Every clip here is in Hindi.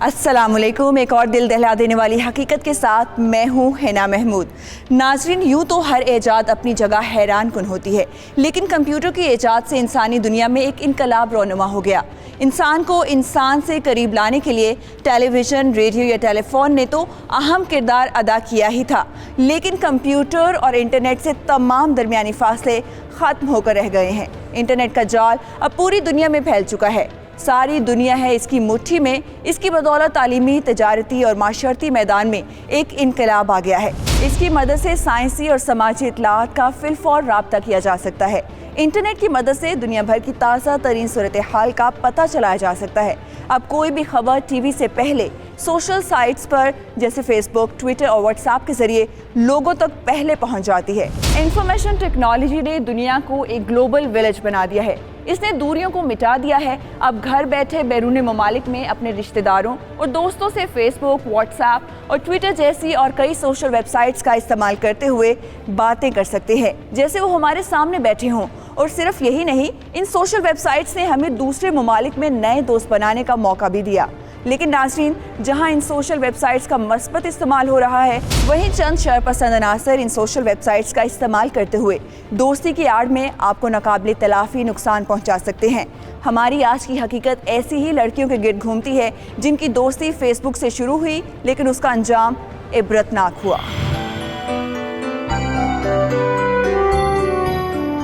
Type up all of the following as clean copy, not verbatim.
अस्सलामुअलैकुम। एक और दिल दहला देने वाली हकीकत के साथ मैं हूँ हिना महमूद। नाजरीन, यूँ तो हर ईजाद अपनी जगह हैरान कुन होती है, लेकिन कंप्यूटर की ईजाद से इंसानी दुनिया में एक इनकलाब रोनुमा हो गया। इंसान को इंसान से करीब लाने के लिए टेलीविज़न, रेडियो या टेलीफोन ने तो अहम किरदार अदा किया ही था, लेकिन कंप्यूटर और इंटरनेट से तमाम दरमियानी फासले ख़त्म होकर रह गए हैं। इंटरनेट का जाल अब पूरी दुनिया में फैल चुका है। सारी दुनिया है इसकी मुट्ठी में। इसकी बदौलत तालीमी, तजारती और माशरती मैदान में एक इनकलाब आ गया है। इसकी मदद से साइंसी और समाजी इत्तलाआत का फिलफौर राब्ता किया जा सकता है। इंटरनेट की मदद से दुनिया भर की ताज़ा तरीन सूरत हाल का पता चलाया जा सकता है। अब कोई भी खबर टीवी से पहले सोशल साइट्स पर जैसे फेसबुक, ट्विटर और व्हाट्सएप के ज़रिए लोगों तक पहले पहुंच जाती है। इंफॉर्मेशन टेक्नोलॉजी ने दुनिया को एक ग्लोबल विलेज बना दिया है। इसने दूरियों को मिटा दिया है। अब घर बैठे बैरून ममालिक में अपने रिश्तेदारों और दोस्तों से फेसबुक, व्हाट्सएप और ट्विटर जैसी और कई सोशल वेबसाइट्स का इस्तेमाल करते हुए बातें कर सकते हैं जैसे वो हमारे सामने बैठे हों। और सिर्फ यही नहीं, इन सोशल वेबसाइट्स ने हमें दूसरे ममालिक में नए दोस्त बनाने का मौका भी दिया। लेकिन नाज़रीन, जहां इन सोशल वेबसाइट्स का मस्बत इस्तेमाल हो रहा है, वहीं चंद शरपसंद अनासर इन सोशल वेबसाइट्स का इस्तेमाल करते हुए दोस्ती की आड़ में आपको नाकाबिले तलाफी नुकसान पहुंचा सकते हैं। हमारी आज की हकीकत ऐसी ही लड़कियों के गिर्द घूमती है जिनकी दोस्ती फेसबुक से शुरू हुई, लेकिन उसका अंजाम इबरतनाक हुआ।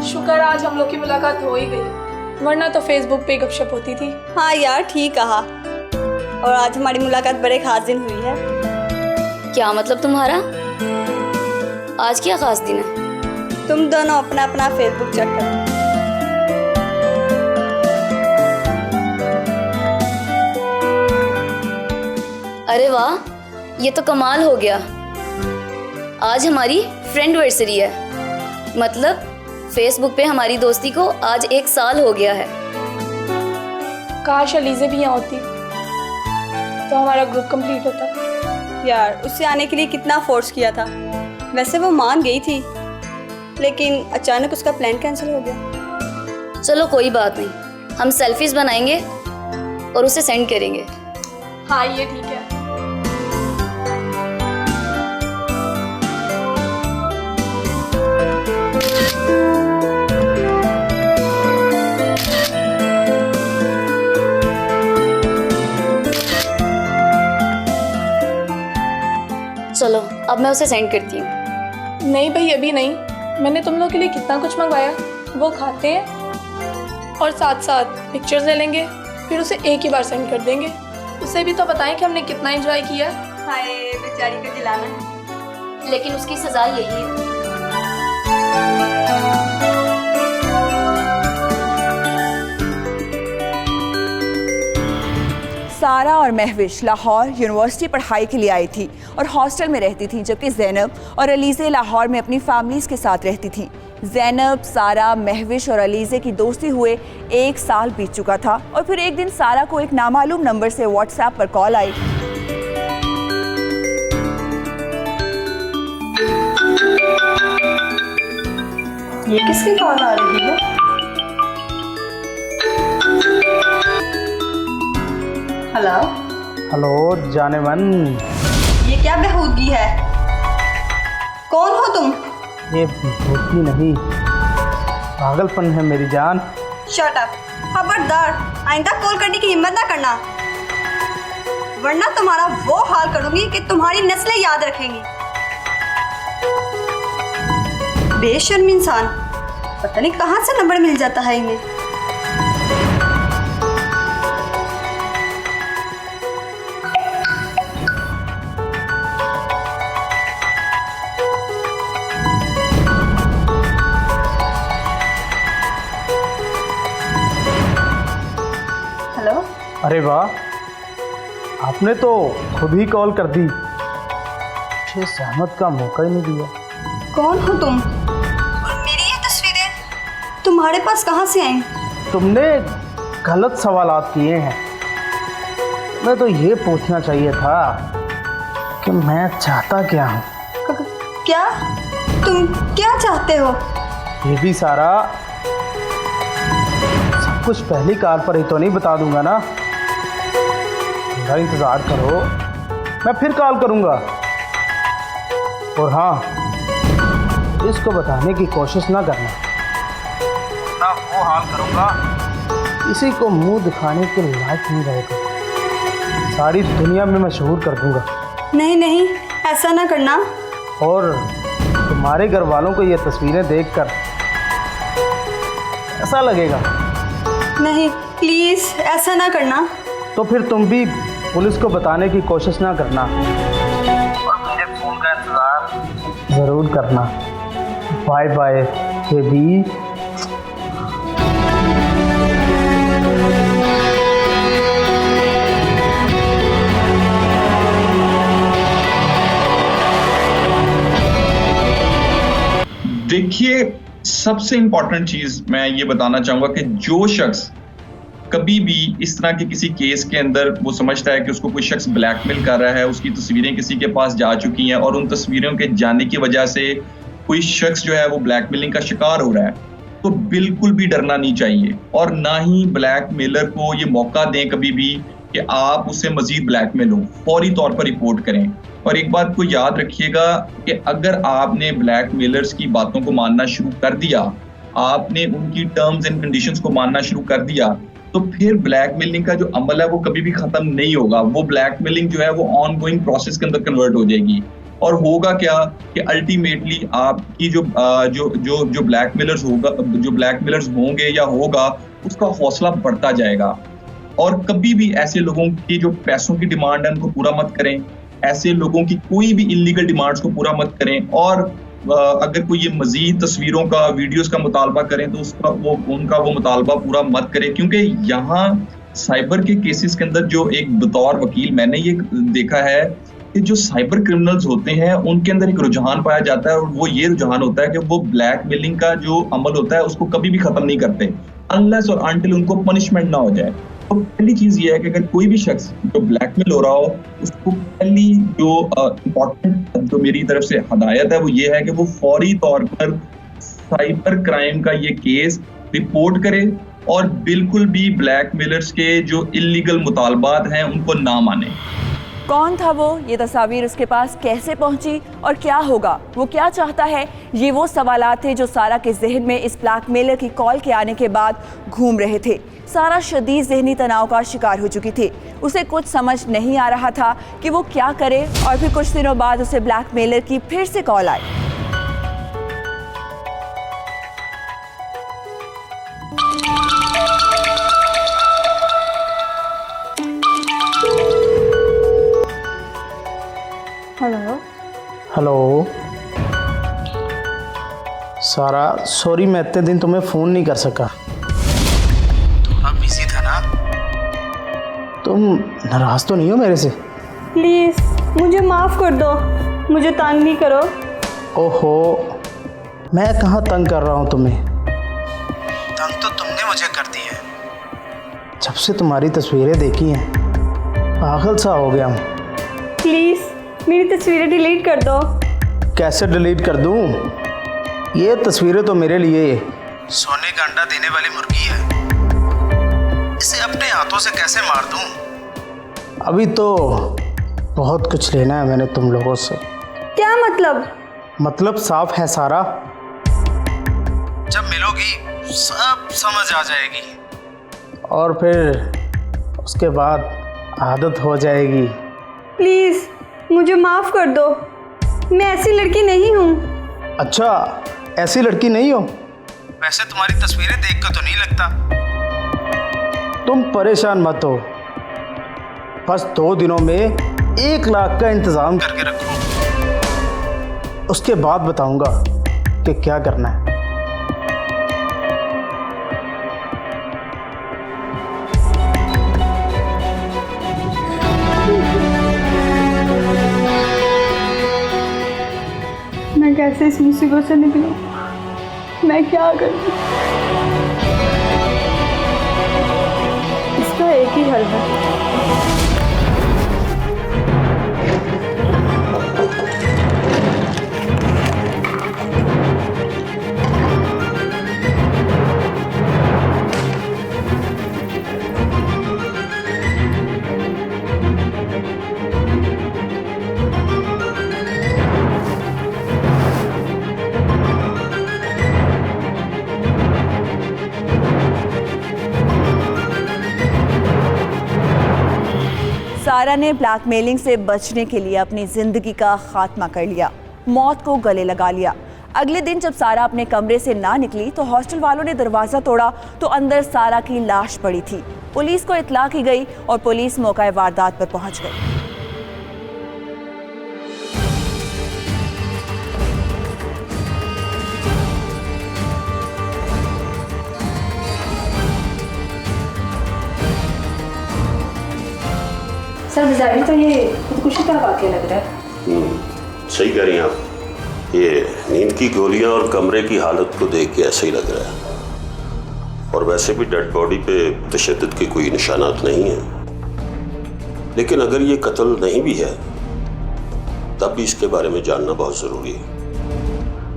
शुक्र आज हम लोग की मुलाकात हो ही गई, वरना तो फेसबुक पे गपशप होती थी। हाँ यार, ठीक कहा। और आज हमारी मुलाकात बड़े खास दिन हुई है। क्या मतलब तुम्हारा? आज क्या खास दिन है? तुम दोनों अपना अपना फेसबुक चेक करो। अरे वाह, ये तो कमाल हो गया। आज हमारी फ्रेंडवर्सरी है, मतलब फेसबुक पे हमारी दोस्ती को आज 1 साल हो गया है। काश अलीज़े भी यहाँ होती तो हमारा ग्रुप कंप्लीट होता। यार, उससे आने के लिए कितना फोर्स किया था। वैसे वो मान गई थी, लेकिन अचानक उसका प्लान कैंसिल हो गया। चलो कोई बात नहीं, हम सेल्फीज बनाएंगे और उसे सेंड करेंगे। हाँ, ये ठीक है। चलो अब मैं उसे सेंड करती हूँ। नहीं भाई, अभी नहीं। मैंने तुम लोग के लिए कितना कुछ मंगवाया, वो खाते हैं और साथ साथ पिक्चर्स ले लेंगे, फिर उसे एक ही बार सेंड कर देंगे। उसे भी तो बताएं कि हमने कितना एंजॉय किया। हाय बेचारी को दिलाना है, लेकिन उसकी सजा यही है। सारा और महविश लाहौर यूनिवर्सिटी पढ़ाई के लिए आई थी और हॉस्टल में रहती थी, जबकि ज़ैनब और अलीज़े लाहौर में अपनी फैमिलीज़ के साथ रहती थी। ज़ैनब, सारा, महविश और अलीज़े की दोस्ती हुए 1 साल बीत चुका था और फिर एक दिन सारा को एक नामालूम नंबर से व्हाट्सएप पर कॉल आई। ये किसकी कॉल आ रही है? हेलो हेलो जाने मन, ये क्या बेहूदगी है? कौन हो तुम? ये बेहूदगी नहीं, पागलपन है मेरी जान। Shut up. खबरदार, आइंदा कॉल करने की हिम्मत ना करना, वरना तुम्हारा वो हाल करूंगी कि तुम्हारी नस्लें याद रखेंगी। बेशर्म इंसान, पता नहीं कहाँ से नंबर मिल जाता है इन्हें। हेलो। अरे वाह, आपने तो खुद ही कॉल कर दी, मुझे सहमत का मौका ही नहीं दिया। कौन हो तुम? और मेरी ये तस्वीरें तुम्हारे पास कहाँ से आई? तुमने गलत सवालात किए हैं। मैं तो ये पूछना चाहिए था कि मैं चाहता क्या हूँ। क्या? तुम क्या चाहते हो? ये भी सारा सब कुछ पहली कार पर ही तो नहीं बता दूंगा ना। थोड़ा इंतज़ार करो, मैं फिर कॉल करूँगा। और हाँ, इसको बताने की कोशिश ना करना, ना वो हाल करूँगा किसी को मुंह दिखाने के लायक नहीं रहेगा, सारी दुनिया में मशहूर कर दूँगा। नहीं नहीं, ऐसा ना करना। और तुम्हारे घर वालों को ये तस्वीरें देखकर ऐसा लगेगा। नहीं प्लीज़, ऐसा ना करना। तो फिर तुम भी पुलिस को बताने की कोशिश ना करना और मुझे फ़ोन का इंतज़ार ज़रूर करना। Bye bye baby. देखिए, सबसे इंपॉर्टेंट चीज मैं ये बताना चाहूंगा कि जो शख्स कभी भी इस तरह के किसी केस के अंदर वो समझता है कि उसको कोई शख्स ब्लैकमेल कर रहा है, उसकी तस्वीरें किसी के पास जा चुकी हैं और उन तस्वीरों के जाने की वजह से कोई शख्स जो है वो ब्लैकमेलिंग का शिकार हो रहा है, तो बिल्कुल भी डरना नहीं चाहिए और ना ही ब्लैकमेलर को ये मौका दें कभी भी कि आप उससे मजीद ब्लैकमेल हो। फौरी तौर पर रिपोर्ट करें। और एक बात को याद रखिएगा कि अगर आपने ब्लैकमेलर्स की बातों को मानना शुरू कर दिया, आपने उनकी टर्म्स एंड कंडीशंस को मानना शुरू कर दिया, तो फिर ब्लैकमेलिंग का जो अमल है वो कभी भी खत्म नहीं होगा। वो ब्लैकमेलिंग जो है वो ऑन गोइंग प्रोसेस के अंदर कन्वर्ट हो जाएगी और होगा क्या कि अल्टीमेटली आपकी जो ब्लैकमेलर्स होंगे या होगा, उसका हौसला बढ़ता जाएगा। और कभी भी ऐसे लोगों की जो पैसों की डिमांड है उनको पूरा मत करें, ऐसे लोगों की कोई भी इलीगल डिमांड्स को पूरा मत करें। और अगर कोई ये मजीद तस्वीरों का, वीडियोस का मुतालबा करें तो उनका वो मुतालबा पूरा मत करें, क्योंकि यहाँ साइबर के केसेस के अंदर जो एक बतौर वकील मैंने ये देखा है कि जो साइबर क्रिमिनल्स होते हैं उनके अंदर एक रुझान पाया जाता है और वो ये रुझान होता है कि वो ब्लैकमेलिंग का जो अमल होता है उसको कभी भी खत्म नहीं करते अनलेस और अनटिल उनको पनिशमेंट ना हो जाए। तो पहली चीज ये है कि अगर कोई भी शख्स जो ब्लैकमेल हो रहा हो, उसको पहली जो इम्पोर्टेंट जो मेरी तरफ से हदायत है वो ये है कि वो फौरी तौर पर साइबर क्राइम का ये केस रिपोर्ट करे और बिल्कुल भी ब्लैकमेलर्स के जो इलीगल मुतालबात हैं उनको ना माने। कौन था वो, ये तस्वीर उसके पास कैसे पहुंची और क्या होगा, वो क्या चाहता है, ये वो सवालात थे जो सारा के जहन में इस ब्लैकमेलर की कॉल के आने के बाद घूम रहे थे। सारा शदीद जहनी तनाव का शिकार हो चुकी थी। उसे कुछ समझ नहीं आ रहा था कि वो क्या करे और फिर कुछ दिनों बाद उसे ब्लैकमेलर की फिर से कॉल आई। हेलो सारा, सॉरी मैं इतने दिन तुम्हें फ़ोन नहीं कर सका, थोड़ा बिजी था ना। तुम नाराज़ तो नहीं हो मेरे से? प्लीज़ मुझे माफ़ कर दो, मुझे तंग नहीं करो। ओहो, मैं कहाँ तंग कर रहा हूँ तुम्हें? तंग तो तुमने मुझे कर दी है। जब से तुम्हारी तस्वीरें देखी हैं पागल सा हो गया हूँ। प्लीज़ मेरी तस्वीरें डिलीट कर दो। कैसे डिलीट कर दूँ? ये तस्वीरें तो मेरे लिए सोने का अंडा देने वाली मुर्गी है, इसे अपने हाथों से कैसे मार दूँ? अभी तो बहुत कुछ लेना है मैंने तुम लोगों से। क्या मतलब? मतलब साफ है सारा, जब मिलोगी सब समझ आ जाएगी और फिर उसके बाद आदत हो जाएगी। प्लीज़ मुझे माफ़ कर दो, मैं ऐसी लड़की नहीं हूँ। अच्छा, ऐसी लड़की नहीं हो? वैसे तुम्हारी तस्वीरें देख कर तो नहीं लगता। तुम परेशान मत हो, बस 2 दिनों में 1 लाख का इंतज़ाम करके रखो, उसके बाद बताऊंगा कि क्या करना है। मैं कैसे इस मुसीबत से निकलूं? मैं क्या करूं? इसका एक ही हल है। सारा ने ब्लैकमेलिंग से बचने के लिए अपनी जिंदगी का खात्मा कर लिया, मौत को गले लगा लिया। अगले दिन जब सारा अपने कमरे से ना निकली तो हॉस्टल वालों ने दरवाज़ा तोड़ा तो अंदर सारा की लाश पड़ी थी। पुलिस को इत्तला की गई और पुलिस मौका वारदात पर पहुंच गई। सर बिजारी तो ये खुदकुशी का वाकया लग रहा है। सही कह रही हैं आप। ये नींद की गोलियां और कमरे की हालत को देख के ऐसे ही लग रहा है। और वैसे भी डेड बॉडी पे तशद्दुद के कोई निशानात नहीं हैं। लेकिन अगर ये कत्ल नहीं भी है तब भी इसके बारे में जानना बहुत ज़रूरी है।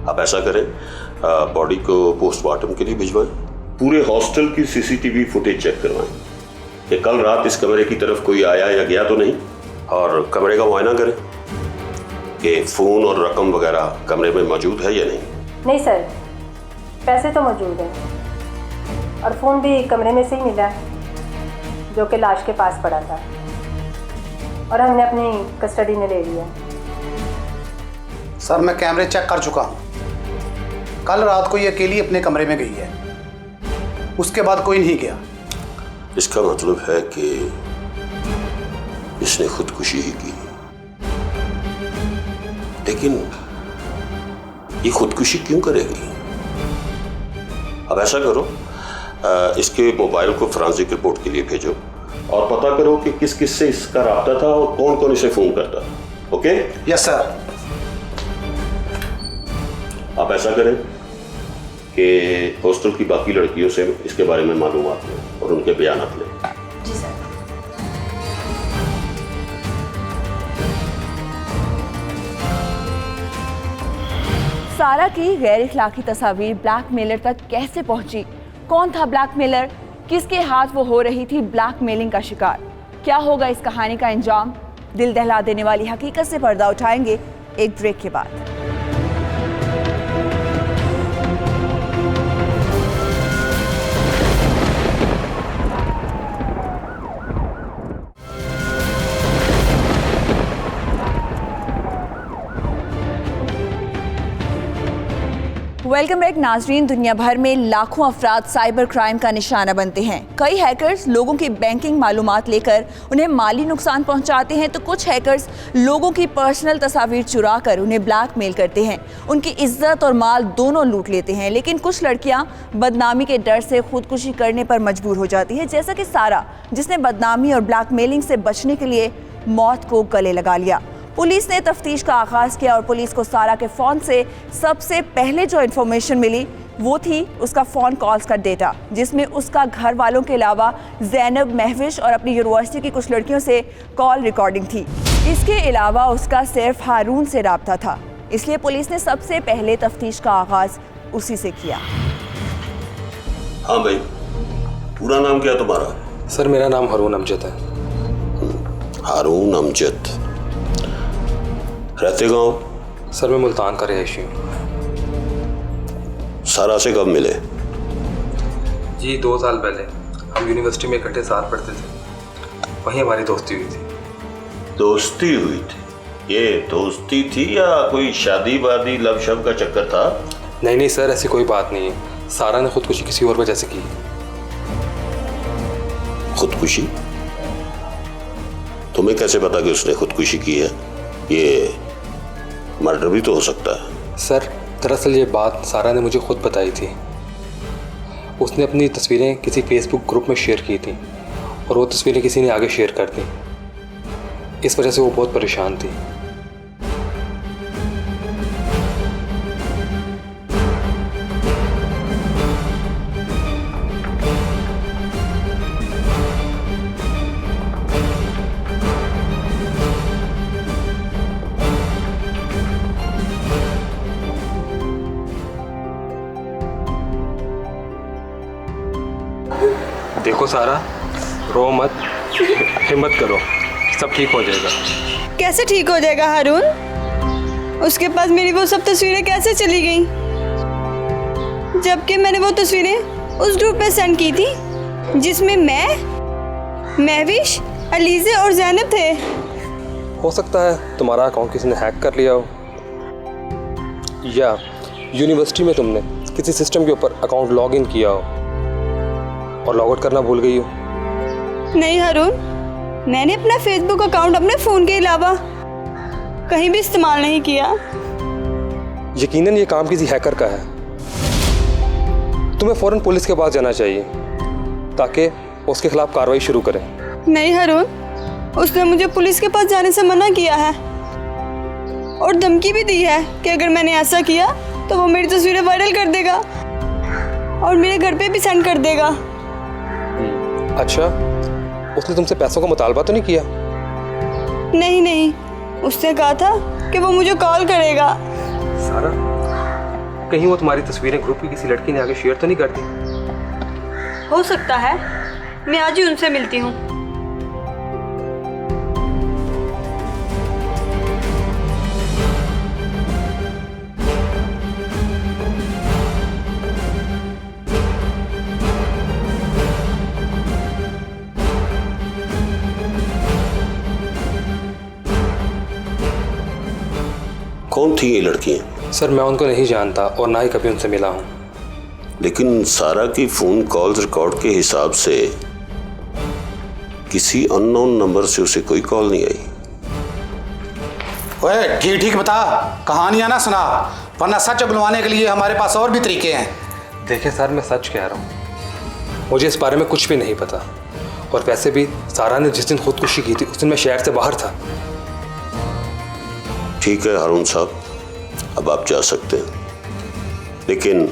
आप ऐसा करें, बॉडी को पोस्टमार्टम के लिए भिजवाएं। पूरे हॉस्टल की सीसीटीवी फुटेज चेक करवाएं कि कल रात इस कमरे की तरफ कोई आया या गया तो नहीं, और कमरे का मुआयना करें कि फ़ोन और रकम वगैरह कमरे में मौजूद है या नहीं। नहीं सर, पैसे तो मौजूद हैं और फ़ोन भी कमरे में से ही मिला है जो कि लाश के पास पड़ा था और हमने अपनी कस्टडी में ले लिया। सर मैं कैमरे चेक कर चुका हूँ। कल रात को ये अकेली अपने कमरे में गई है, उसके बाद कोई नहीं गया। इसका मतलब है कि इसने खुदकुशी ही की। लेकिन ये खुदकुशी क्यों करेगी? अब ऐसा करो, इसके मोबाइल को फोरेंसिक रिपोर्ट के लिए भेजो और पता करो कि किस किस से इसका राब्ता था और कौन कौन इसे फोन करता था। ओके? Yes sir. आप ऐसा करें कि हॉस्टल की बाकी लड़कियों से इसके बारे में मालूमात लें और उनके बयानात लें। जी सर। सारा की गैर इखलाकी तस्वीर ब्लैकमेलर तक कैसे पहुंची? कौन था ब्लैकमेलर? किसके हाथ वो हो रही थी ब्लैकमेलिंग का शिकार? क्या होगा इस कहानी का अंजाम? दिल दहला देने वाली हकीकत से पर्दा उठाएंगे एक ब्रेक के बाद। वेलकम बैक नाजरीन। दुनिया भर में लाखों अफराद साइबर क्राइम का निशाना बनते हैं। कई हैकर्स लोगों की बैंकिंग मालूमात लेकर उन्हें माली नुकसान पहुंचाते हैं, तो कुछ हैकर्स लोगों की पर्सनल तस्वीर चुरा कर उन्हें ब्लैकमेल करते हैं, उनकी इज्जत और माल दोनों लूट लेते हैं। लेकिन कुछ लड़कियां बदनामी के डर से खुदकुशी करने पर मजबूर हो जाती है, जैसा कि सारा, जिसने बदनामी और ब्लैकमेलिंग से बचने के लिए मौत को गले लगा लिया। पुलिस ने तफ्तीश का आगाज किया और पुलिस को सारा के फ़ोन से सबसे पहले जो इन्फॉर्मेशन मिली वो थी उसका फ़ोन कॉल्स का डेटा, जिसमें उसका घर वालों के अलावा ज़ैनब, महविश और अपनी यूनिवर्सिटी की कुछ लड़कियों से कॉल रिकॉर्डिंग थी। इसके अलावा उसका सिर्फ हारून से राब्ता था, इसलिए पुलिस ने सबसे पहले तफ्तीश का आगाज उसी से किया। हाँ भाई, पूरा नाम क्या तुम्हारा? सर मेरा नाम हारून अमजद है। हारून अमजद। रहते गाँव? सर मैं मुल्तान का रहायशी हूँ। सारा से कब मिले? जी 2 साल पहले हम यूनिवर्सिटी में इकट्ठे साथ पढ़ते थे, वहीं हमारी दोस्ती हुई थी। दोस्ती हुई थी? ये दोस्ती थी या कोई शादी वादी लव शव का चक्कर था? नहीं सर, ऐसी कोई बात नहीं है। सारा ने खुदकुशी किसी और वजह से की। खुदकुशी? तुम्हें कैसे पता कि उसने खुदकुशी की है? ये मर्डर भी तो हो सकता है। सर दरअसल ये बात सारा ने मुझे खुद बताई थी। उसने अपनी तस्वीरें किसी फेसबुक ग्रुप में शेयर की थी और वो तस्वीरें किसी ने आगे शेयर कर दी। इस वजह से वो बहुत परेशान थी। देखो सारा, रो मत, हिम्मत करो, सब ठीक हो जाएगा। कैसे ठीक हो जाएगा हारून? उसके पास मेरी वो सब तस्वीरें कैसे चली गई, जबकि मैंने वो तस्वीरें उस ग्रुप पे सेंड की थी जिसमें मैं, महविश अलीज़े और ज़ैनब थे। हो सकता है तुम्हारा अकाउंट किसी ने हैक कर लिया हो, या यूनिवर्सिटी में तुमने किसी सिस्टम के ऊपर अकाउंट लॉग इन किया हो और लॉग आउट करना भूल गई हो। नहीं हारून, मैंने अपना फेसबुक अकाउंट अपने फ़ोन के अलावा कहीं भी इस्तेमाल नहीं किया। यकीनन ये काम किसी हैकर का है। तुम्हें फ़ौरन पुलिस के पास जाना चाहिए ताकि उसके खिलाफ कार्रवाई शुरू करें। नहीं हारून, उसने मुझे पुलिस के पास जाने से मना किया है और धमकी भी दी है कि अगर मैंने ऐसा किया तो वो मेरी तस्वीरें वायरल कर देगा और मेरे घर पे भी सेंड कर देगा। अच्छा, उसने तुमसे पैसों का मुतालबा तो नहीं किया? नहीं, उसने कहा था कि वो मुझे कॉल करेगा। सारा, कहीं वो तुम्हारी तस्वीरें ग्रुप की किसी लड़की ने आगे शेयर तो नहीं कर दी? हो सकता है, मैं आज ही उनसे मिलती हूँ। कौन थी ये लड़कियां? सर, मैं उनको नहीं जानता और ना ही कभी उनसे मिला हूँ। लेकिन सारा की फोन कॉल्स रिकॉर्ड के हिसाब से किसी अननोन नंबर से उसे कोई कॉल नहीं आई। ओए ठीक बता, कहानियां ना सुना, वरना सच बुलवाने के लिए हमारे पास और भी तरीके हैं। देखिए सर, मैं सच कह रहा हूँ, मुझे इस बारे में कुछ भी नहीं पता। और वैसे भी सारा ने जिस दिन खुदकुशी की थी उस दिन मैं शहर से बाहर था। ठीक है हारून साहब, अब आप जा सकते हैं, लेकिन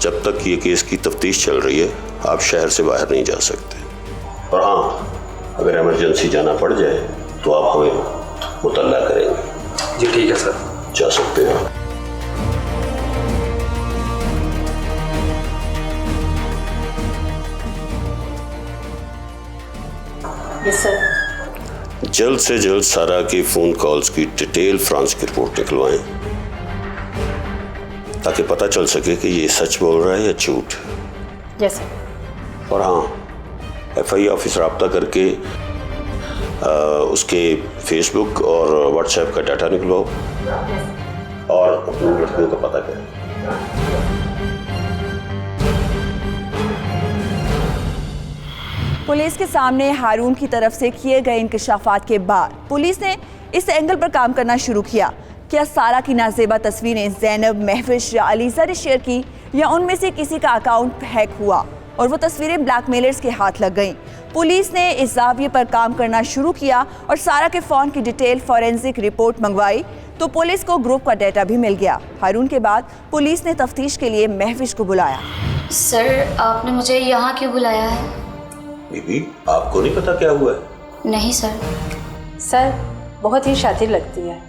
जब तक ये केस की तफ्तीश चल रही है आप शहर से बाहर नहीं जा सकते। और हाँ, अगर इमरजेंसी जाना पड़ जाए तो आप हमें मुतल्ला करेंगे। जी ठीक है सर, जा सकते हैं। Yes sir. जल्द से जल्द सारा की फोन कॉल्स की डिटेल फोरेंसिक रिपोर्ट निकलवाएं ताकि पता चल सके कि ये सच बोल रहा है या झूठ। Yes sir. और हाँ, एफआई ऑफिस रब्ता करके उसके फेसबुक और व्हाट्सएप का डाटा निकलवाओ और अपनी लड़कियों का पता करें। पुलिस के सामने हारून की तरफ से किए गए इंकशाफात के बाद पुलिस ने इस एंगल पर काम करना शुरू किया। क्या सारा की नाजेबा तस्वीरें ज़ैनब, महविश या अलीज़ा ने शेयर की, या उनमें से किसी का अकाउंट हैक हुआ और वो तस्वीरें ब्लैकमेलर्स के हाथ लग गईं? पुलिस ने इस जाविये पर काम करना शुरू किया और सारा के फ़ोन की डिटेल फॉरेंसिक रिपोर्ट मंगवाई तो पुलिस को ग्रुप का डाटा भी मिल गया। हारून के बाद पुलिस ने तफ्तीश के लिए महविश को बुलाया। सर, आपने मुझे यहाँ क्यों बुलाया है? बीबी, आपको नहीं पता क्या हुआ है? नहीं सर। सर, बहुत ही शातिर लगती है।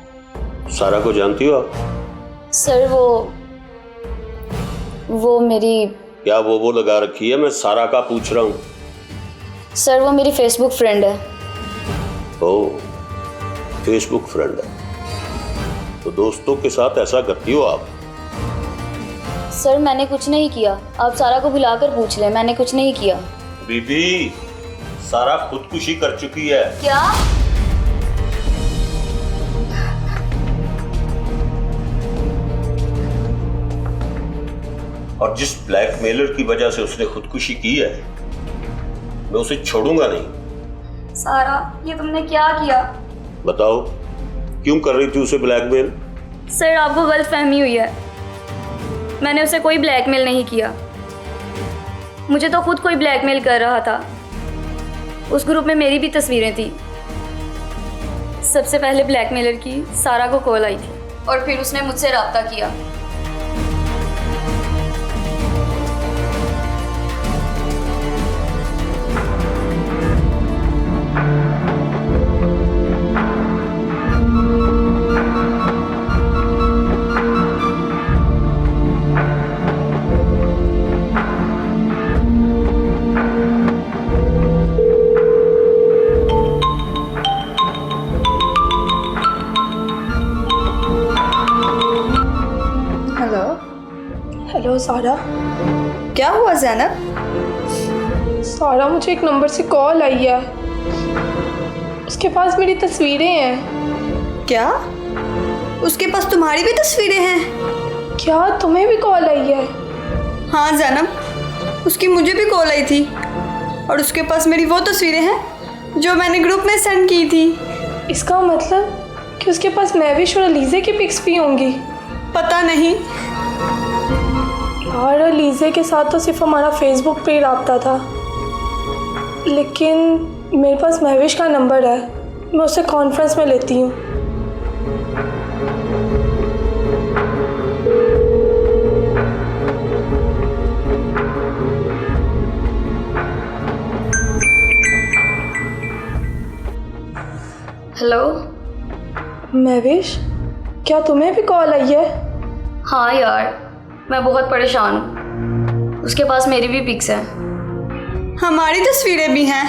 सारा को जानती हो आप? सर, वो मेरी... क्या वो लगा रखी है? मैं सारा का पूछ रहा हूँ। सर, वो मेरी फेसबुक फ्रेंड है। ओह, फेसबुक फ्रेंड है तो दोस्तों के साथ ऐसा करती हो आप? सर, मैंने कुछ नहीं किया, आप सारा को बुलाकर पूछ लें, मैंने कुछ नहीं किया। बीबी, सारा खुदकुशी कर चुकी है। क्या? और जिस ब्लैकमेलर की वजह से उसने खुदकुशी की है, मैं उसे छोड़ूंगा नहीं। सारा, ये तुमने क्या किया? बताओ, क्यों कर रही थी उसे ब्लैकमेल? सर, आपको गलतफहमी हुई है, मैंने उसे कोई ब्लैकमेल नहीं किया। मुझे तो खुद कोई ब्लैकमेल कर रहा था। उस ग्रुप में मेरी भी तस्वीरें थी। सबसे पहले ब्लैकमेलर की सारा को कॉल आई थी और फिर उसने मुझसे रब्ता किया। हेलो सारा। क्या हुआ ज़ैनब? सारा, मुझे एक नंबर से कॉल आई है। उसके पास मेरी तस्वीरें हैं। क्या? उसके पास तुम्हारी भी तस्वीरें हैं? क्या तुम्हें भी कॉल आई है? हाँ ज़ैनब, उसकी मुझे भी कॉल आई थी और उसके पास मेरी वो तस्वीरें हैं जो मैंने ग्रुप में सेंड की थी। इसका मतलब कि उसके पास महविश और अलीज़े की पिक्स भी होंगी। पता नहीं यार, अलीज़े के साथ तो सिर्फ हमारा फेसबुक पे ही रब्ता था, लेकिन मेरे पास महविश का नंबर है, मैं उससे कॉन्फ्रेंस में लेती हूँ। हेलो। महविश, क्या तुम्हें भी कॉल आई है? हाँ यार, मैं बहुत परेशान हूँ। उसके पास मेरी भी पिक्स हैं। हमारी तस्वीरें भी हैं।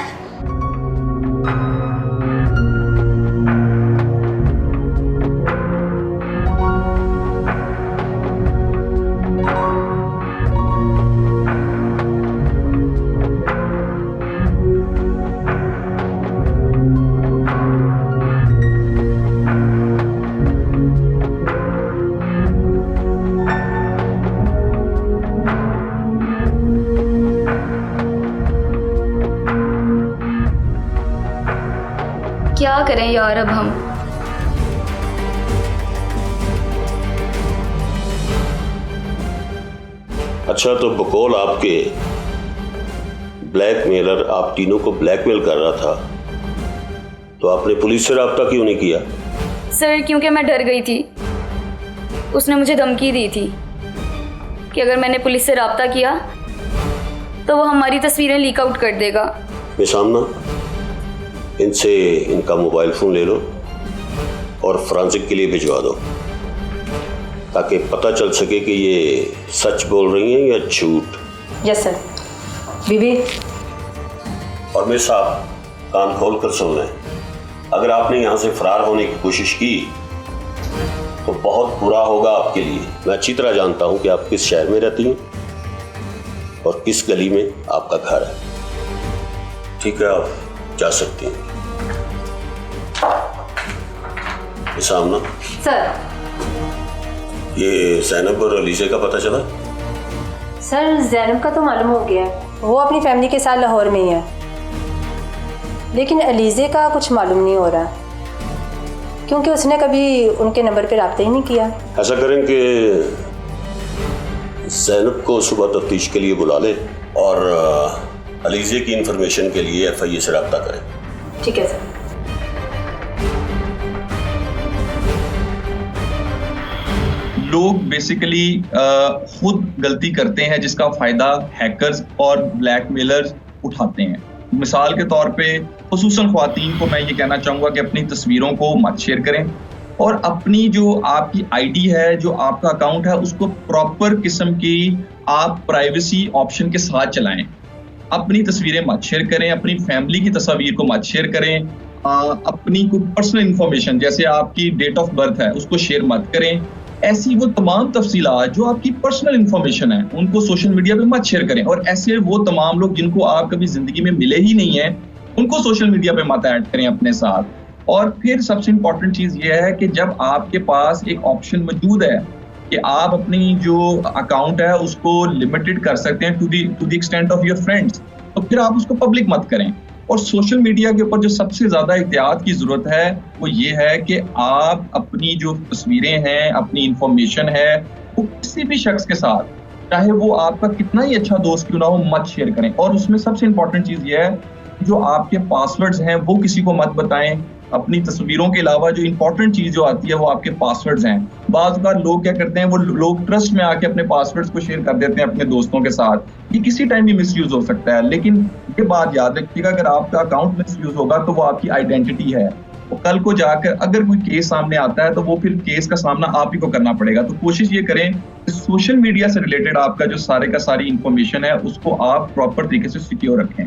क्या करें यार अब हम? अच्छा, तो बकौल आपके ब्लैकमेलर आप तीनों को ब्लैकमेल कर रहा था, तो आपने पुलिस से रब्ता क्यों नहीं किया? सर, क्योंकि मैं डर गई थी। उसने मुझे धमकी दी थी कि अगर मैंने पुलिस से रब्ता किया तो वो हमारी तस्वीरें लीक आउट कर देगा। मिस आमना, इनसे इनका मोबाइल फ़ोन ले लो और फोरेंसिक के लिए भिजवा दो, ताकि पता चल सके कि ये सच बोल रही हैं या झूठ। Yes sir. बीबी। और मेरे साहब, कान खोल कर सुन लें, अगर आपने यहाँ से फरार होने की कोशिश की तो बहुत बुरा होगा आपके लिए। मैं अच्छी तरह जानता हूँ कि आप किस शहर में रहती हैं और किस गली में आपका घर है। ठीक है, आप जा सकती हैं। सामना सर। ये ज़ैनब और अलीज़े का पता चला? सर, ज़ैनब का तो मालूम हो गया, वो अपनी फैमिली के साथ लाहौर में ही है, लेकिन अलीज़े का कुछ मालूम नहीं हो रहा क्योंकि उसने कभी उनके नंबर पे रब्ता ही नहीं किया। ऐसा करें कि ज़ैनब को सुबह तफ्तीश के लिए बुला लें और अलीज़े की इंफॉर्मेशन के लिए FIA से रब्ता करें। ठीक है सर। लोग बेसिकली खुद गलती करते हैं जिसका फायदा हैकर्स और ब्लैकमेलर्स उठाते हैं। मिसाल के तौर पे खुसूसन ख्वातीन को मैं ये कहना चाहूँगा कि अपनी तस्वीरों को मत शेयर करें और अपनी जो आपकी आईडी है, जो आपका अकाउंट है, उसको प्रॉपर किस्म की आप प्राइवेसी ऑप्शन के साथ चलाएं। अपनी तस्वीरें मत शेयर करें, अपनी फैमिली की तस्वीर को मत शेयर करें, अपनी कोई पर्सनल इंफॉर्मेशन जैसे आपकी डेट ऑफ बर्थ है उसको शेयर मत करें। ऐसी वो तमाम तफसीलात जो आपकी पर्सनल इंफॉर्मेशन है उनको सोशल मीडिया पे मत शेयर करें। और ऐसे वो तमाम लोग जिनको आप कभी जिंदगी में मिले ही नहीं है उनको सोशल मीडिया पे मत ऐड करें अपने साथ। और फिर सबसे इंपॉर्टेंट चीज़ ये है कि जब आपके पास एक ऑप्शन मौजूद है कि आप अपनी जो अकाउंट है उसको लिमिटेड कर सकते हैं to the extent of your friends, तो फिर आप उसको पब्लिक मत करें। और सोशल मीडिया के ऊपर जो सबसे ज़्यादा एहतियात की ज़रूरत है वो ये है कि आप अपनी जो तस्वीरें हैं, अपनी इंफॉर्मेशन है, वो किसी भी शख्स के साथ, चाहे वो आपका कितना ही अच्छा दोस्त क्यों ना हो, मत शेयर करें। और उसमें सबसे इंपॉर्टेंट चीज़ ये है जो आपके पासवर्ड्स हैं वो किसी को मत बताएं। अपनी तस्वीरों के अलावा जो इंपॉर्टेंट चीज़ जो आती है वो आपके पासवर्ड्स हैं। बाज़ बार लोग क्या करते हैं, वो लोग ट्रस्ट में आके अपने पासवर्ड्स को शेयर कर देते हैं अपने दोस्तों के साथ। ये किसी टाइम भी मिसयूज हो सकता है, लेकिन ये बात याद रखिएगा अगर आपका अकाउंट मिसयूज होगा तो वो आपकी आइडेंटिटी है। वो कल को जाकर अगर कोई केस सामने आता है तो वो फिर केस का सामना आप ही को करना पड़ेगा। तो कोशिश ये करें कि सोशल मीडिया से रिलेटेड आपका जो सारे का सारी इंफॉर्मेशन है उसको आप प्रॉपर तरीके से सिक्योर रखें।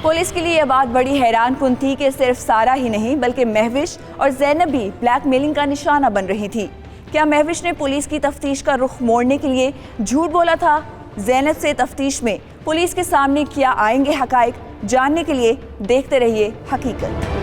पुलिस के लिए यह बात बड़ी हैरानकुन थी कि सिर्फ सारा ही नहीं बल्कि महविश और ज़ैनब भी ब्लैकमेलिंग का निशाना बन रही थी। क्या महविश ने पुलिस की तफ्तीश का रुख मोड़ने के लिए झूठ बोला था? ज़ैनब से तफ्तीश में पुलिस के सामने क्या आएंगे हकाइक? जानने के लिए देखते रहिए हकीकत।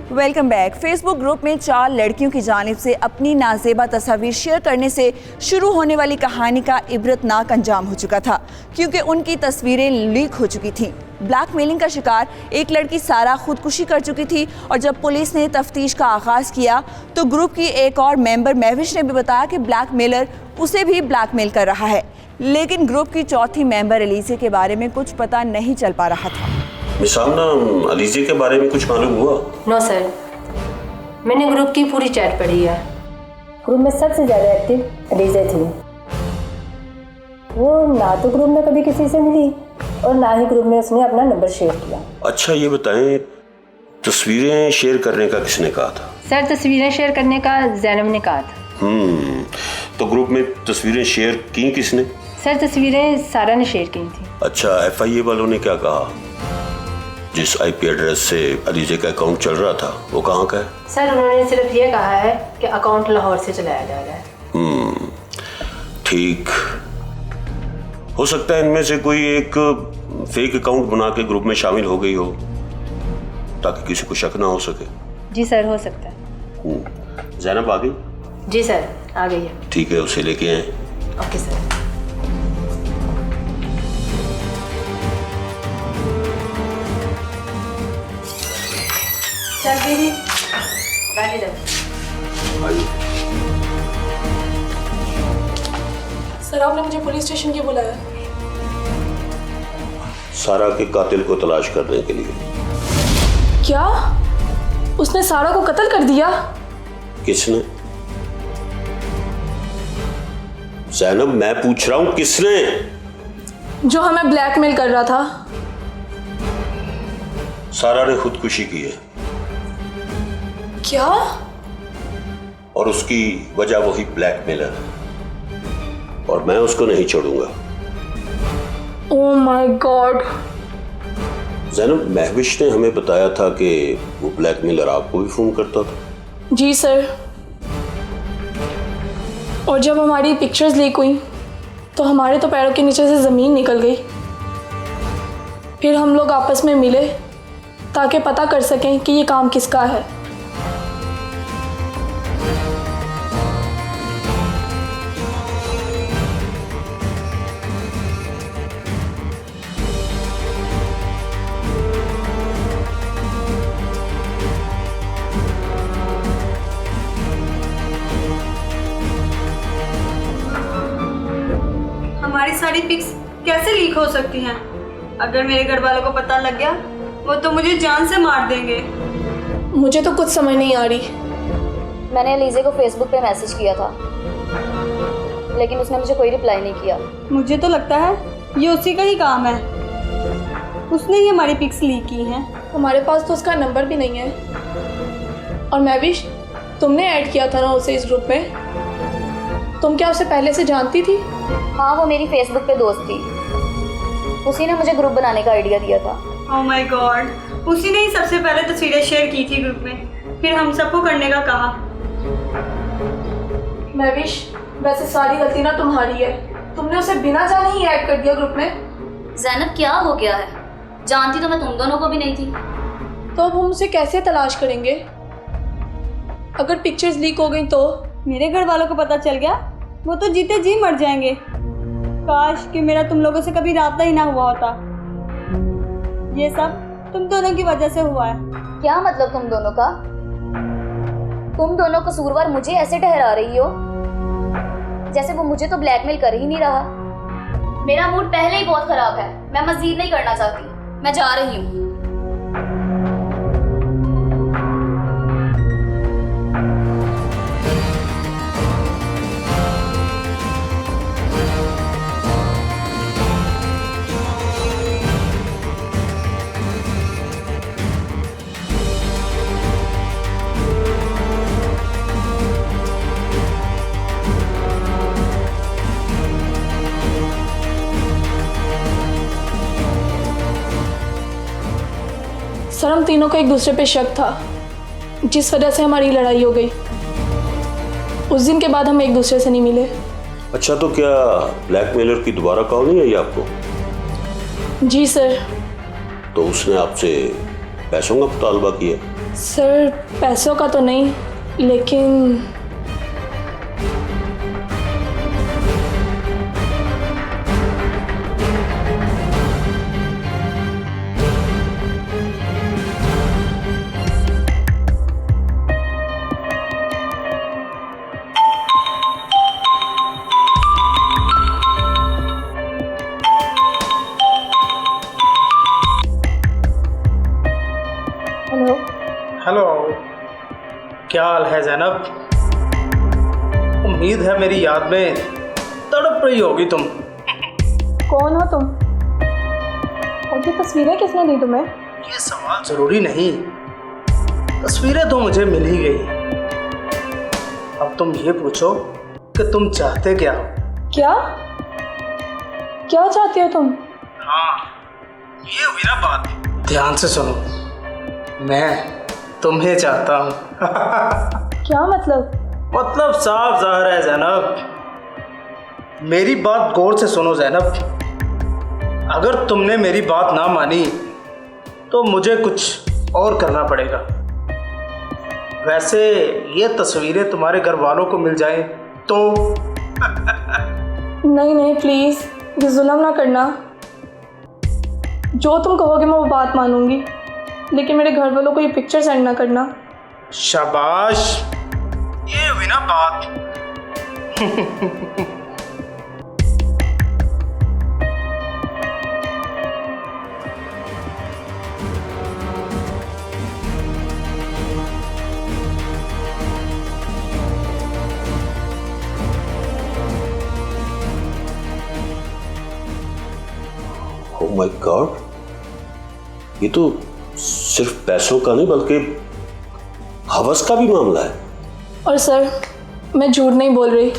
Welcome back. फेसबुक ग्रुप में 4 लड़कियों की जानिब से अपनी नाजेबा तस्वीर शेयर करने से शुरू होने वाली कहानी का इबरतनाक अंजाम हो चुका था, क्योंकि उनकी तस्वीरें लीक हो चुकी थीं। ब्लैकमेलिंग का शिकार एक लड़की सारा खुदकुशी कर चुकी थी और जब पुलिस ने तफ्तीश का आगाज़ किया तो ग्रुप की एक और मेंबर महविश ने भी बताया कि ब्लैकमेलर उसे भी ब्लैकमेल कर रहा है, लेकिन ग्रुप की चौथी मेंबर अलीज़े के बारे में कुछ पता नहीं चल पा रहा था। मिसामना, अलीज़े के बारे में कुछ मालूम हुआ? नो सर, मैंने ग्रुप की पूरी चैट पढ़ी है। ग्रुप में सबसे ज़्यादा एक्टिव अलीज़ा थी। वो ना तो ग्रुप में कभी किसी से मिली और ना ही ग्रुप में उसने अपना नंबर शेयर किया। अच्छा ये बताएं, तस्वीरें शेयर करने का किसने कहा था? सर, तस्वीरें शेयर करने का ज़ैनब ने कहा था। तो ग्रुप में तस्वीरें शेयर की किसने? सर, तस्वीरें सारा ने शेयर की थी। अच्छा, FIA वालों ने क्या कहा? जिस IP एड्रेस से अलीज़े का अकाउंट चल रहा था वो कहाँ का है? सर, उन्होंने सिर्फ ये कहा है कि अकाउंट लाहौर से चलाया जा रहा है। ठीक, हो सकता है इनमें से कोई एक फेक अकाउंट बना के ग्रुप में शामिल हो गई हो ताकि किसी को शक ना हो सके। जी सर, हो सकता है। ज़ैनब आ गई? जी सर, आ गई है। ठीक है, उसे लेके आए। Okay sir. चल दीदी, बैठे जाओ। सर, आपने मुझे पुलिस स्टेशन क्यों बुलाया? सारा के कातिल को तलाश करने के लिए। क्या? उसने सारा को कत्ल कर दिया? किसने? ज़ैनब, मैं पूछ रहा हूं किसने? जो हमें ब्लैकमेल कर रहा था। सारा ने खुदकुशी की है। क्या? और उसकी वजह वही ब्लैकमेलर है और मैं उसको नहीं छोड़ूंगा। Oh my god. Zainab, Mahvish ने हमें बताया था कि वो ब्लैकमेलर आपको भी फोन करता था। जी सर, और जब हमारी पिक्चर्स लीक हुई तो हमारे तो पैरों के नीचे से ज़मीन निकल गई। फिर हम लोग आपस में मिले ताकि पता कर सकें कि ये काम किसका है। हमारी सारी पिक्स कैसे लीक हो सकती हैं? अगर मेरे घर वालों को पता लग गया वो तो मुझे जान से मार देंगे। मुझे तो कुछ समझ नहीं आ रही। मैंने अलीज़े को फेसबुक पे मैसेज किया था, लेकिन उसने मुझे कोई रिप्लाई नहीं किया। मुझे तो लगता है ये उसी का ही काम है। उसने ही हमारी पिक्स लीक की हैं। हमारे पास तो उसका नंबर भी नहीं है। और महविश, तुमने ऐड किया था ना उसे इस ग्रुप में? तुम क्या उसे पहले से जानती थी? हाँ, वो मेरी फेसबुक पे दोस्त थी। उसी ने मुझे ग्रुप बनाने का आइडिया दिया था। ओह माय गॉड, उसी ने ही सबसे पहले तस्वीरें शेयर की थी ग्रुप में, फिर हम सबको करने का कहा। महविश, वैसे सारी गलती ना तुम्हारी है। तुमने उसे बिना जाने ही ऐड कर दिया ग्रुप में। ज़ैनब, क्या हो गया है? जानती तो मैं तुम दोनों को भी नहीं थी। तो अब हम उसे कैसे तलाश करेंगे? अगर पिक्चर्स लीक हो गई तो? मेरे घर वालों को पता चल गया वो तो जीते जी मर जाएंगे। काश कि मेरा तुम लोगों से कभी राब्ता ही ना हुआ होता। ये सब तुम दोनों की वजह से हुआ है। क्या मतलब तुम दोनों का? तुम दोनों कसूरवार मुझे ऐसे ठहरा रही हो जैसे वो मुझे तो ब्लैकमेल कर ही नहीं रहा। मेरा मूड पहले ही बहुत खराब है। मैं मजीद नहीं करना चाहती। मैं जा रही हूँ। हम तीनों को एक दूसरे पे शक था, जिस वजह से हमारी लड़ाई हो गई। उस दिन के बाद हम एक दूसरे से नहीं मिले। अच्छा, तो क्या ब्लैकमेलर की दोबारा कॉल नहीं आई आपको? जी सर। तो उसने आपसे पैसों का मुतालबा किया? सर पैसों का तो नहीं, लेकिन हेलो, क्या हाल है ज़ैनब? उम्मीद है मेरी याद में तड़प रही होगी तुम। कौन हो तुम? और ये तस्वीरें किसने दी तुम्हें? ये सवाल ज़रूरी नहीं, तस्वीरें तो मुझे मिल ही गई। अब तुम ये पूछो कि तुम चाहते क्या हो? क्या क्या चाहते हो तुम? हाँ, ये हुई ना बात। ध्यान से सुनो, मैं तुम्हें चाहता हूँ। क्या मतलब? मतलब साफ ज़ाहिर है ज़ैनब। मेरी बात गौर से सुनो ज़ैनब, अगर तुमने मेरी बात ना मानी तो मुझे कुछ और करना पड़ेगा। वैसे ये तस्वीरें तुम्हारे घर वालों को मिल जाएं तो नहीं नहीं प्लीज़, ये जुल्म ना करना। जो तुम कहोगे मैं वो बात मानूंगी, लेकिन मेरे घर वालों को ये पिक्चर सेंड ना करना। शाबाश, ये हुई ना बात। ओह माय गॉड, ये तो सिर्फ पैसों का नहीं बल्कि हवस का भी मामला है। और सर मैं झूठ नहीं बोल रही,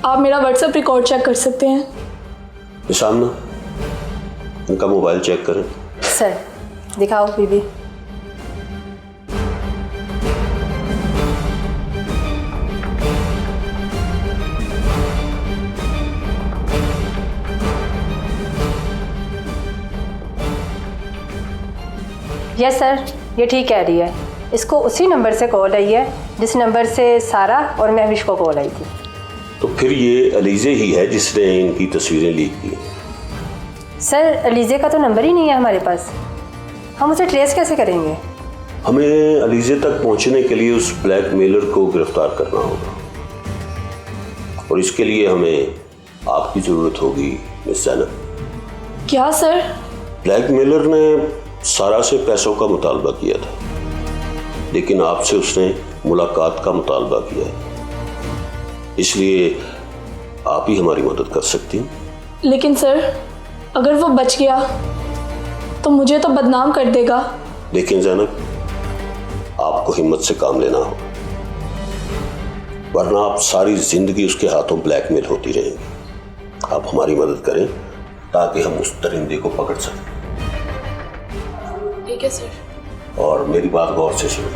आप मेरा व्हाट्सएप रिकॉर्ड चेक कर सकते हैं। सामना, इनका मोबाइल चेक करें। सर दिखाओ बीबी। यस सर, ये ठीक कह रही है। इसको उसी नंबर से कॉल आई है जिस नंबर से सारा और महविश को कॉल आई थी। तो फिर ये अलीजे ही है जिसने इनकी तस्वीरें लीक की? सर अलीजे का तो नंबर ही नहीं है हमारे पास, हम उसे ट्रेस कैसे करेंगे? हमें अलीजे तक पहुंचने के लिए उस ब्लैकमेलर को गिरफ्तार करना होगा, और इसके लिए हमें आपकी ज़रूरत होगी मिस ज़ैनब। क्या सर? ब्लैकमेलर ने सारा से पैसों का मुतालबा किया था, लेकिन आपसे उसने मुलाकात का मुतालबा किया है, इसलिए आप ही हमारी मदद कर सकती हैं। लेकिन सर अगर वो बच गया तो मुझे तो बदनाम कर देगा। लेकिन ज़ैनब, आपको हिम्मत से काम लेना होगा, वरना आप सारी जिंदगी उसके हाथों ब्लैकमेल होती रहेंगी। आप हमारी मदद करें ताकि हम उस दरिंदे को पकड़ सकें। ठीक है सर। और मेरी बात गौर से सुनो।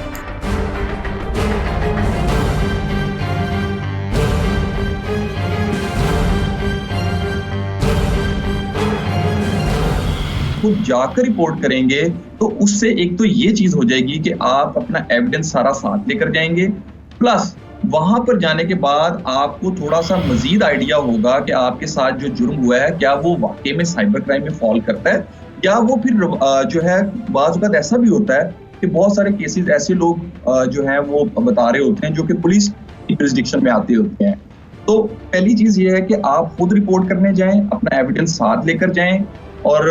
खुद जाकर रिपोर्ट करेंगे तो उससे एक तो ये चीज हो जाएगी कि आप अपना एविडेंस सारा साथ लेकर जाएंगे, प्लस वहां पर जाने के बाद आपको थोड़ा सा मजीद आइडिया होगा कि आपके साथ जो जुर्म हुआ है क्या वो वाकई में साइबर क्राइम में फॉल करता है, या वो फिर जो है बाज़ वक़्त ऐसा भी होता है कि बहुत सारे केसेस ऐसे लोग जो हैं वो बता रहे होते हैं जो कि पुलिस की जुरिसडिक्शन में आते होते हैं। तो पहली चीज़ ये है कि आप खुद रिपोर्ट करने जाएं, अपना एविडेंस साथ लेकर जाएं, और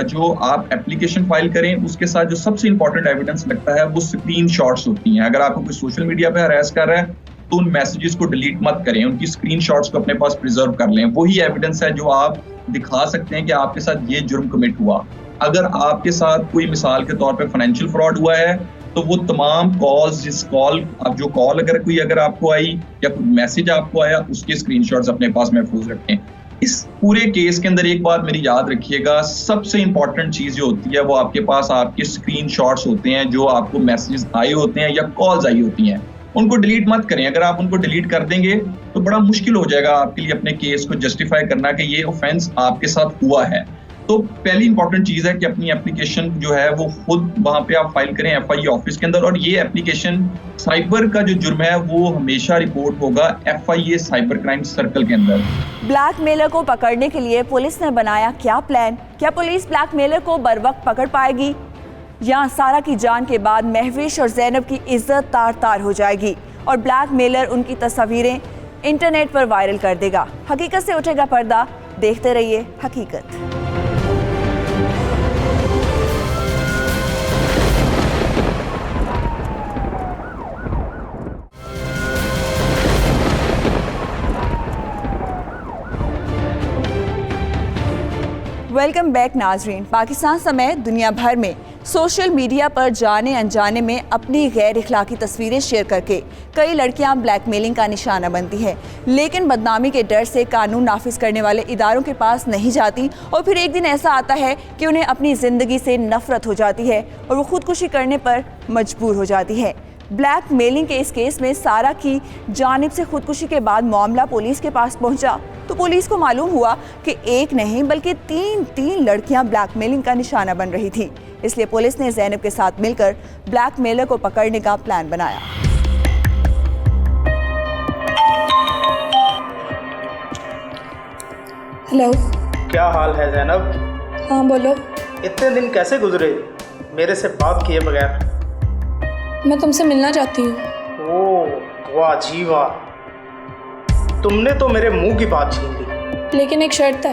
जो आप एप्लीकेशन फाइल करें उसके साथ जो सबसे इंपॉर्टेंट एविडेंस लगता है वो स्क्रीनशॉट्स होती हैं। अगर आपको कोई सोशल मीडिया पे हरास कर रहा है तो उन मैसेजेस को डिलीट मत करें, उनकी स्क्रीनशॉट्स को अपने पास प्रिजर्व कर लें। वही एविडेंस है जो आप दिखा सकते हैं कि आपके साथ ये जुर्म कमिट हुआ। अगर आपके साथ कोई मिसाल के तौर पे फाइनेंशियल फ्रॉड हुआ है तो वो तमाम कॉल्स, जो कॉल अगर आपको आई या कोई मैसेज आपको आया, उसके स्क्रीनशॉट्स अपने पास महफूज रखें। इस पूरे केस के अंदर एक बात मेरी याद रखिएगा, सबसे इंपॉर्टेंट चीज जो होती है वो आपके पास आपके स्क्रीनशॉट्स होते हैं, जो आपको मैसेजेस आए होते हैं या कॉल्स आई होती हैं, उनको डिलीट मत करें। अगर आप उनको डिलीट कर देंगे तो बड़ा मुश्किल हो जाएगा आपके लिए अपने केस को जस्टिफाई करना कि ये ऑफेंस आपके साथ हुआ है। तो पहली इंपॉर्टेंट चीज है कि अपनी एप्लीकेशन जो है वो खुद वहां पे आप फाइल करें FIA ऑफिस के अंदर, और ये एप्लीकेशन साइबर का जो जुर्म है वो हमेशा रिपोर्ट होगा FIA साइबर क्राइम सर्कल के अंदर। ब्लैकमेलर को पकड़ने के लिए पुलिस ने बनाया क्या प्लान? क्या पुलिस ब्लैकमेलर को बरवक्त पकड़ पाएगी, या सारा की जान के बाद महविश और जैनब की इज्जत तार तार हो जाएगी और ब्लैकमेलर उनकी तस्वीरें इंटरनेट पर वायरल कर देगा? हकीकत से उठेगा पर्दा, देखते रहिए हकीकत। वेलकम बैक नाजरीन। पाकिस्तान समेत दुनिया भर में सोशल मीडिया पर जाने अनजाने में अपनी गैर इखलाकी तस्वीरें शेयर करके कई लड़कियां ब्लैकमेलिंग का निशाना बनती हैं, लेकिन बदनामी के डर से कानून नाफिज करने वाले इदारों के पास नहीं जाती और फिर एक दिन ऐसा आता है कि उन्हें अपनी ज़िंदगी से नफरत हो जाती है और वो खुदकुशी करने पर मजबूर हो जाती है। ब्लैकमेलिंग के इस केस में सारा की जानिब से खुदकुशी के बाद मामला पुलिस के पास पहुंचा तो पुलिस को मालूम हुआ कि एक नहीं बल्कि तीन लड़कियां ब्लैकमेलिंग का निशाना बन रही थी। इसलिए पुलिस ने जैनब के साथ मिलकर ब्लैकमेलर को पकड़ने का प्लान बनाया। हेलो। क्या हाल है जैनब? हाँ बोलो। इतने दिन कैसे गुजरे मेरे से बात किए बगैर? मैं तुमसे मिलना चाहती हूँ। ओह वाह जी वाह, तुमने तो मेरे मुंह की बात छीन ली। लेकिन एक शर्त है।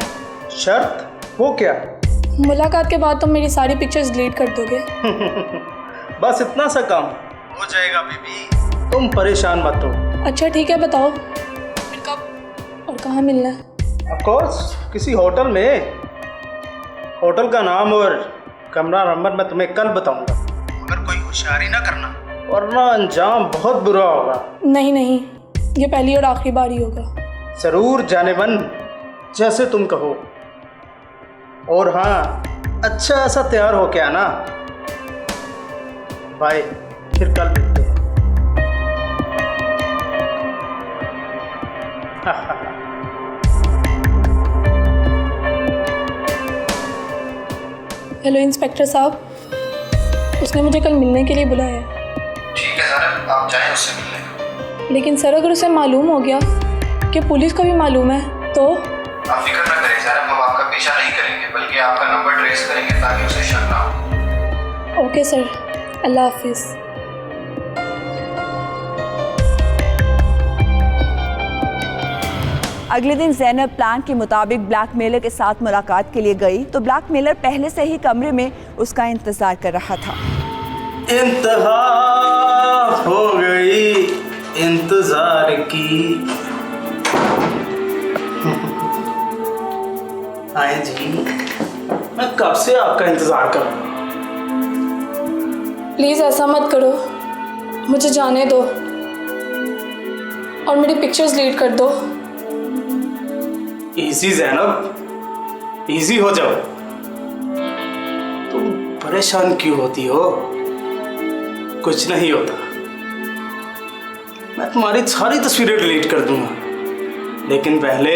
शर्त? वो क्या? मुलाकात के बाद तुम मेरी सारी पिक्चर्स डिलीट कर दोगे। बस इतना सा काम हो जाएगा बेबी, तुम परेशान मत हो। अच्छा ठीक है, बताओ फिर कब और कहाँ मिलना है? ऑफ कोर्स किसी होटल में। होटल का नाम और कमरा नंबर मैं तुम्हें कल बताऊंगा, मगर कोई होशियारी ना करना वरना अंजाम बहुत बुरा होगा। नहीं, ये पहली और आखिरी बार ही होगा। जरूर जाने मन, जैसे तुम कहो। और हाँ, अच्छा ऐसा तैयार हो के आना। बाय, फिर कल मिलते हैं। हेलो इंस्पेक्टर साहब, उसने मुझे कल मिलने के लिए बुलाया है। ठीक है सर, आप जाएं उससे मिलने। लेकिन सर अगर उसे मालूम हो गया कि पुलिस को भी मालूम है तो? आप फिक्र ना करें सर, हम आपका पीछा नहीं करेंगे बल्कि आपका नंबर ट्रेस करेंगे ताकि उसे शक ना हो। ओके सर, अल्लाह हाफिज़। अगले दिन जैनब प्लान के मुताबिक ब्लैकमेलर के साथ मुलाकात के लिए गई तो ब्लैकमेलर पहले से ही कमरे में उसका इंतजार कर रहा था। इंतहा हो गई इंतजार की। आए जी, मैं कब से आपका इंतजार कर रहा हूं। प्लीज़ ऐसा मत करो, मुझे जाने दो और मेरी पिक्चर्स डिलीट कर दो। इजी जैनब, इजी हो जाओ। तुम परेशान क्यों होती हो? कुछ नहीं होता, मैं तुम्हारी सारी तस्वीरें डिलीट कर दूंगा, लेकिन पहले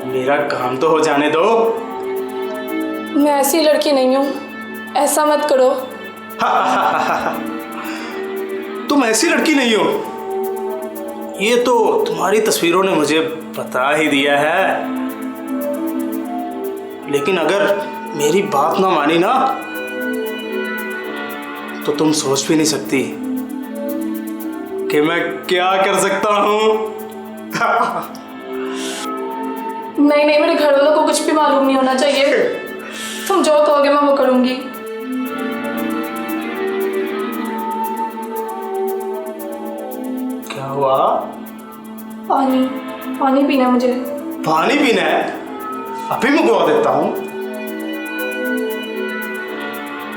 मेरा काम तो हो जाने दो। मैं ऐसी लड़की नहीं हूँ, ऐसा मत करो। तुम ऐसी लड़की नहीं हो, ये तो तुम्हारी तस्वीरों ने मुझे बता ही दिया है। लेकिन अगर मेरी बात ना मानी ना तो तुम सोच भी नहीं सकती कि मैं क्या कर सकता हूं। नहीं, मेरे घर वालों को कुछ भी मालूम नहीं होना चाहिए। तुम जो कहोगे मैं वो करूंगी। क्या हुआ? पानी पीना है मुझे। पानी पीना है? अभी मंगवा देता हूं।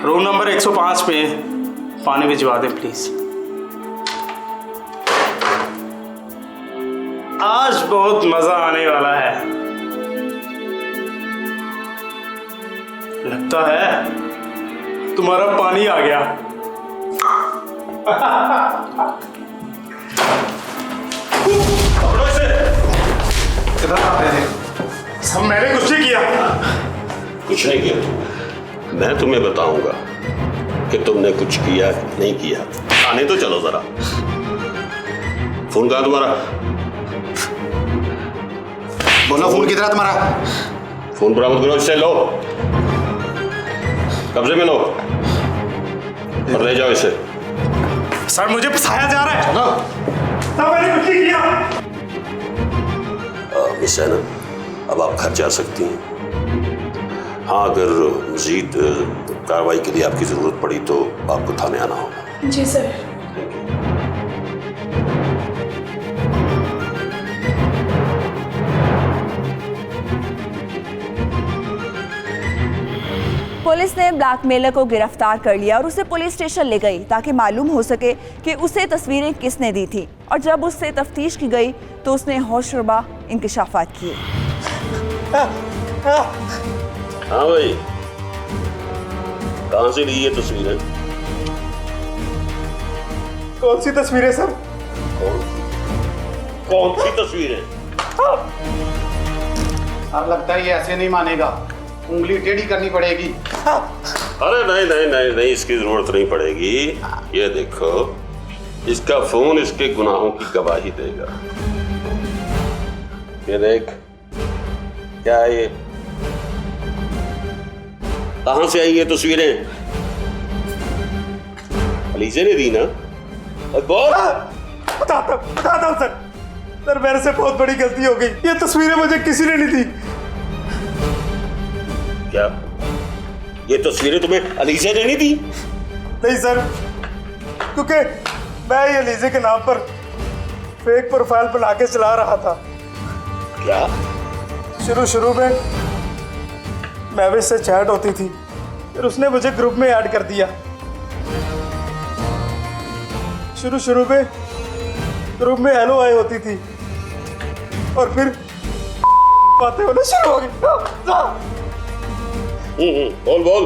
रूम नंबर 105 पे पानी भिजवा दे प्लीज। आज बहुत मजा आने वाला है। लगता है तुम्हारा पानी आ गया। किधर आते थे? सब मैंने कुछ नहीं किया। कुछ नहीं किया। मैं तुम्हें बताऊंगा कि तुमने कुछ किया नहीं किया। आने तो चलो जरा। फोन कहाँ तुम्हारा? बोलो फोन किधर है तुम्हारा? फोन बरामद करो, इससे लो, कब्जे में लो और ले जाओ इसे। सर मुझे फंसाया जा रहा है। सब मैंने कुछ नहीं किया। मिस है ना, अब आप घर जा सकती हैं। हाँ, अगर मजीद कार्रवाई के लिए आपकी ज़रूरत पड़ी तो आपको थाने आना होगा। जी सर। पुलिस ने ब्लैकमेलर को गिरफ्तार कर लिया और उसे पुलिस स्टेशन ले गई ताकि मालूम हो सके कि उसे तस्वीरें किसने दी थी। और जब उससे तफ्तीश की गई तो उसने होशरुबा इंकशाफात किए। हाँ भाई, कहाँ से ली ये तस्वीरें? कौन सी तस्वीरें सर? कौन सी तस्वीरें? अब लगता है ये ऐसे नहीं मानेगा, उंगली टेढ़ी करनी पड़ेगी। अरे नहीं नहीं नहीं नहीं, इसकी जरूरत नहीं पड़ेगी। ये देखो, इसका फोन इसके गुनाहों की गवाही देगा। ये देख, क्या है ये? कहां से आई ये तस्वीरें? अलीजे ने दी ना? बोल। बताता हूँ सर, मेरे से बहुत बड़ी गलती हो गई। ये तस्वीरें मुझे किसी ने नहीं दी। क्या ये तस्वीरें तुम्हें अलीजे ने नहीं दी? नहीं सर, क्योंकि मैं ये अलीजे के नाम पर फेक प्रोफाइल बना के चला रहा था। क्या? शुरू में महविश से चैट होती थी, फिर उसने मुझे ग्रुप में ऐड कर दिया। शुरू में ग्रुप में हेलो आई होती थी और फिर बातें होना शुरू हो गई। बोल।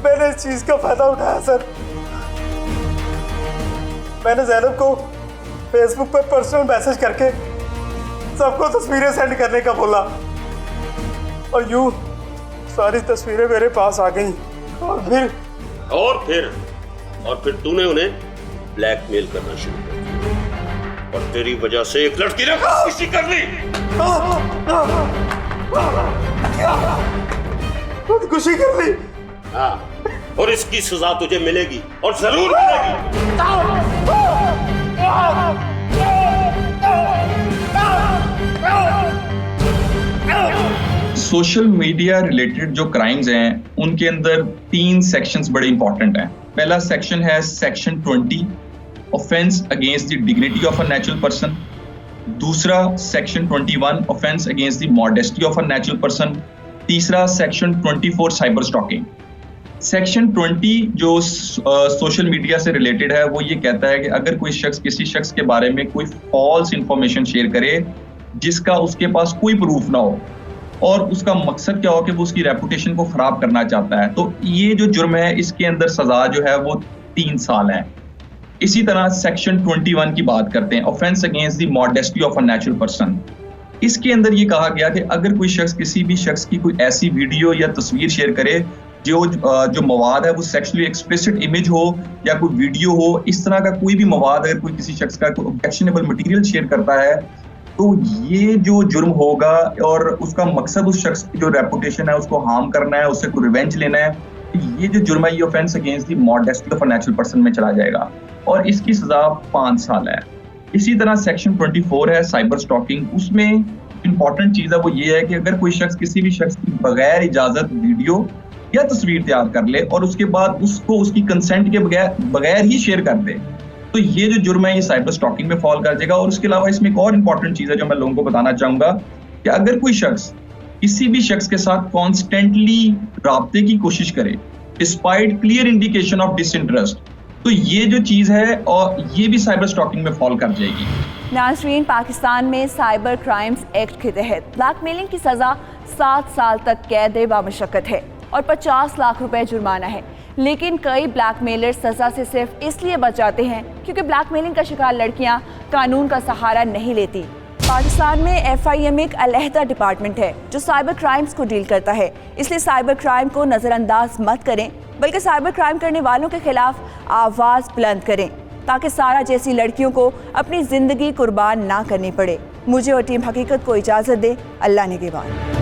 मैंने इस चीज का फायदा उठाया सर। मैंने ज़ैनब को फेसबुक पर पर्सनल मैसेज करके सबको तस्वीरें सेंड करने का बोला और यूं सारी तस्वीरें मेरे पास आ गईं। और फिर तूने उन्हें ब्लैकमेल करना शुरू कर दिया और तेरी वजह से एक लड़की ने खुदकुशी कर ली। खुदकुशी कर ली? हाँ, और इसकी सजा तुझे मिलेगी और जरूर मिलेगी। सोशल मीडिया रिलेटेड जो क्राइम्स हैं उनके अंदर 3 सेक्शंस बड़े इंपॉर्टेंट हैं। पहला सेक्शन है section 20, offence against the dignity of a natural person. दूसरा section 21, offence against the modesty of a natural person. तीसरा सेक्शन 24, साइबर स्टॉकिंग। सेक्शन 20 जो सोशल मीडिया से रिलेटेड है वो ये कहता है कि अगर कोई शख्स किसी शख्स के बारे में कोई फॉल्स इंफॉर्मेशन शेयर करे जिसका उसके पास कोई प्रूफ ना हो और उसका मकसद क्या हो कि वो उसकी रेपुटेशन को खराब करना चाहता है, तो ये जो जुर्म है इसके अंदर सजा जो है वो 3 साल है। इसी तरह सेक्शन 21 की बात करते हैं, offence against the modesty of a natural person. इसके अंदर ये कहा गया कि अगर कोई शख्स किसी भी शख्स की कोई ऐसी वीडियो या तस्वीर शेयर करे जो मवाद है वो सेक्सुअली एक्सप्लिसिट इमेज हो या कोई वीडियो हो, इस तरह का कोई भी मवाद अगर कोई किसी शख्स का कोई ऑब्जेक्शनेबल मटेरियल शेयर करता है तो ये जो जुर्म होगा और उसका मकसद उस शख्स की जो रेपुटेशन है उसको हार्म करना है, उससे कोई रिवेंज लेना है, ये जो जुर्म है ये offence against the modesty of a natural person में चला जाएगा और इसकी सजा 5 साल है। इसी तरह सेक्शन 24 है साइबर स्टॉकिंग। उसमें इंपॉर्टेंट चीज़ है वो ये है कि अगर कोई शख्स किसी भी शख्स की बगैर इजाज़त वीडियो या तस्वीर तैयार कर ले और उसके बाद उसको उसकी कंसेंट के बगैर ही शेयर कर दे तो ये जो जुर्म है ये साइबर स्टॉकिंग में फॉल कर जाएगा। और उसके अलावा इसमें एक और इंपॉर्टेंट चीज़ है जो मैं लोगों को बताना चाहूँगा कि अगर कोई शख्स किसी भी शख्स के साथ कॉन्स्टेंटली राब्ते की कोशिश करे despite clear indication of disinterest, तो ये जो चीज़ है और ये भी साइबर स्टॉकिंग में फॉल कर जाएगी। नाज़रीन, पाकिस्तान में साइबर क्राइम्स एक्ट के तहत ब्लैकमेलिंग की सज़ा 7 साल तक कैद बामुशक्कत है और 50 लाख रुपए जुर्माना है। लेकिन कई ब्लैकमेलर सज़ा से सिर्फ इसलिए बच जाते हैं क्योंकि ब्लैकमेलिंग का शिकार लड़कियां कानून का सहारा नहीं लेती। पाकिस्तान में FIM एक अलहदा डिपार्टमेंट है जो साइबर क्राइम्स को डील करता है, इसलिए साइबर क्राइम को नज़रअंदाज मत करें, बल्कि साइबर क्राइम करने वालों के खिलाफ आवाज़ बुलंद करें ताकि सारा जैसी लड़कियों को अपनी ज़िंदगी कुर्बान ना करनी पड़े। मुझे और टीम हकीकत को इजाज़त दे। अल्लाह निगहबान।